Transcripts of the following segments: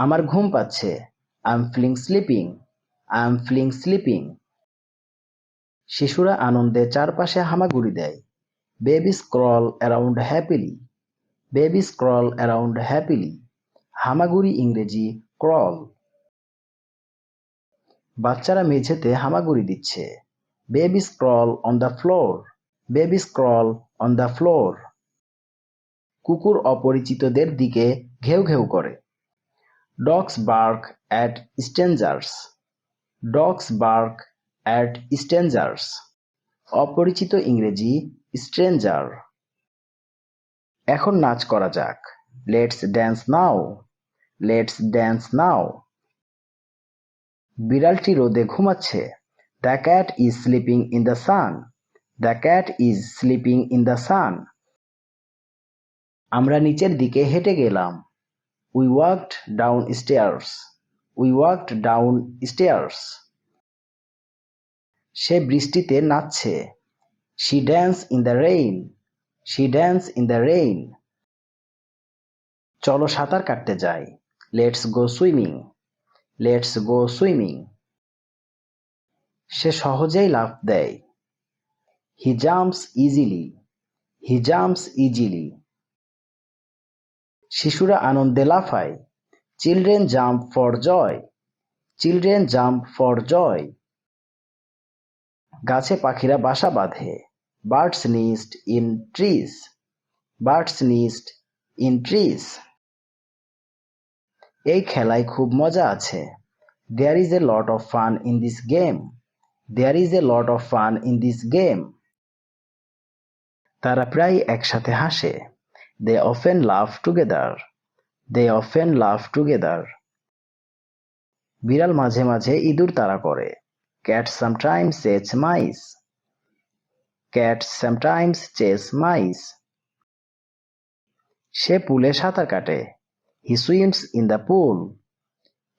আমার ঘুম পাচ্ছে। I am feeling sleeping. I am feeling sleeping. শিশুরা আনন্দে চারপাশে হামাগুড়ি দেয়। Babies crawl around happily. Babies crawl around happily. হামাগুড়ি ইংরেজি ক্রল। বাচ্চারা মেঝেতে হামাগুড়ি দিচ্ছে। Babies crawl on the floor. Babies crawl on the floor. কুকুর অপরিচিতদের দিকে ঘেউ ঘেউ করে। Dogs bark at strangers. Dogs bark at strangers. অপরিচিত ইংরেজি স্ট্রেঞ্জার। এখন নাচ করা যাক। Let's dance now. Let's dance now. বিড়ালটি রোদে ঘুমাচ্ছে। The cat is sleeping in the sun. The cat is sleeping in the sun. আমরা নিচের দিকে হেঁটে গেলাম। We walked down stairs. We walked down stairs. সে বৃষ্টিতে নাচছে। She dance in the rain. She dance in the rain. চলো সাঁতার কাটতে যাই। Let's go swimming. Let's go swimming. সে সহজেই লাফ দেয়। He jumps easily. He jumps easily. শিশুরা আনন্দে লাফায়। Children jump for joy. Children jump for joy. গাছে পাখিরা বাসা বাঁধে। Birds nest in trees. Birds nest in trees. এই খেলায় খুব মজা আছে। There is a lot of fun in this game. There is a lot of fun in this game. তারা প্রায় একসাথে হাসে। They often laugh together. They often laugh together. বিড়াল মাঝে মাঝে ইঁদুর তাড়া করে। Cat sometimes chase mice. Cat sometimes chase mice. সে পুলে সাঁতার কাটে। He swims in the pool.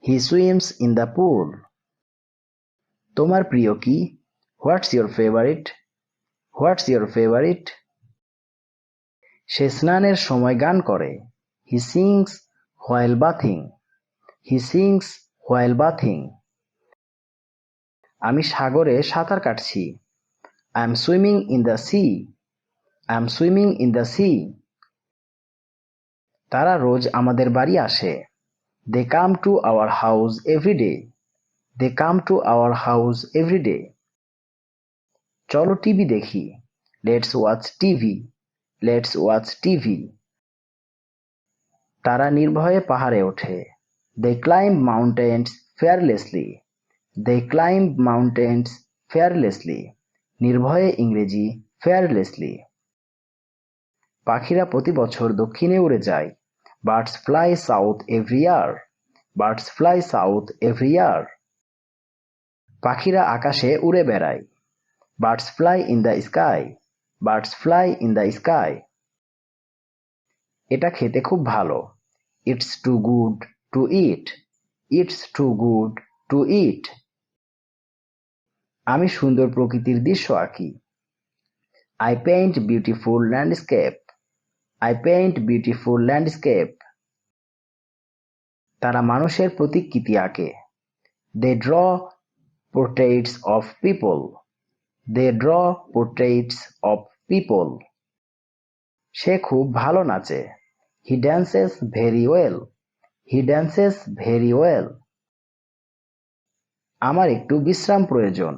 He swims in the pool. তোমার প্রিয় কি? What's your favourite? What's your favourite? সে স্নানের সময় গান করে। He sings while bathing. He sings while bathing. আমি সাগরে সাঁতার কাটছি। I am swimming in the sea. I am swimming in the sea. তারা রোজ আমাদের বাড়ি আসে। They come to our house every day. They come to our house every day. চলো টিভি দেখি। Let's watch TV. Let's watch TV. তারা নির্ভয়ে পাহাড়ে ওঠে। They climb mountains fearlessly. They climb mountains fearlessly. নির্ভয়ে ইংরেজি ফেয়ারলেসলি। পাখিরা প্রতি বছর দক্ষিণে উড়ে যায়। Birds fly south every year. Birds fly south every year. পাখিরা আকাশে উড়ে বেড়ায়। Birds fly in the sky. Birds fly in the sky. এটা খেতে খুব ভালো। It's too good to eat. It's too good to eat. আমি সুন্দর প্রকৃতির দৃশ্য আঁকি। I paint beautiful landscape. I paint beautiful landscape. তারা মানুষের প্রতিকৃতি আঁকে। They draw portraits of people. They draw portraits of people. সে খুব ভালো নাচে। He dances very well. He dances very well. আমার একটু বিশ্রাম প্রয়োজন।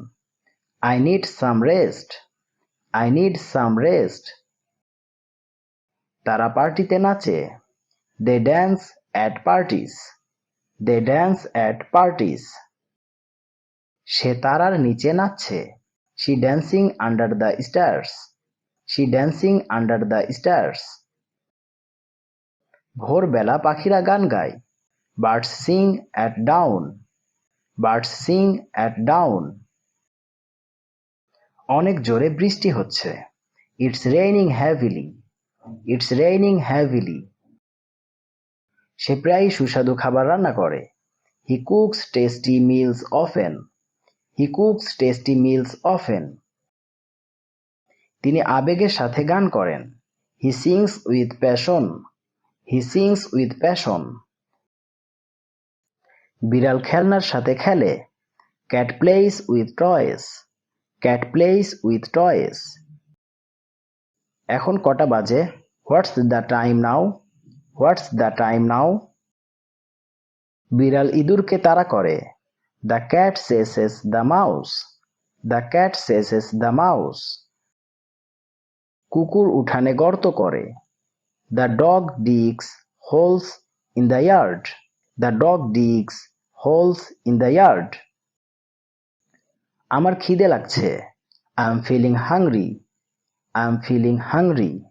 I need some rest. I need some rest. তারা পার্টিতে নাচে। They dance at parties. They dance at parties. সে তারার নিচে নাচছে। She dancing under the stars. She dancing under the stars. ভোরবেলা পাখিরা গান গায়। Birds sing at dawn. Birds sing at dawn. অনেক জোরে বৃষ্টি হচ্ছে। It's raining heavily. It's raining heavily. সে প্রায়ই সুস্বাদু খাবার রান্না করে। He cooks tasty meals often. He cooks tasty meals often. তিনি আবেগের সাথে গান করেন। He sings with passion. He sings with passion. বিড়াল খেলনার সাথে খেলে। Cat plays with toys. Cat plays with toys. এখন কটা বাজে? What's the time now? What's the time now? বিড়াল ইঁদুরকে তাড়া করে। The cat chases the mouse. The cat chases the mouse. কুকুর উঠানে গর্ত করে। The dog digs holes in the yard. The dog digs holes in the yard. আমার খিদে লাগছে। I am feeling hungry. I am feeling hungry.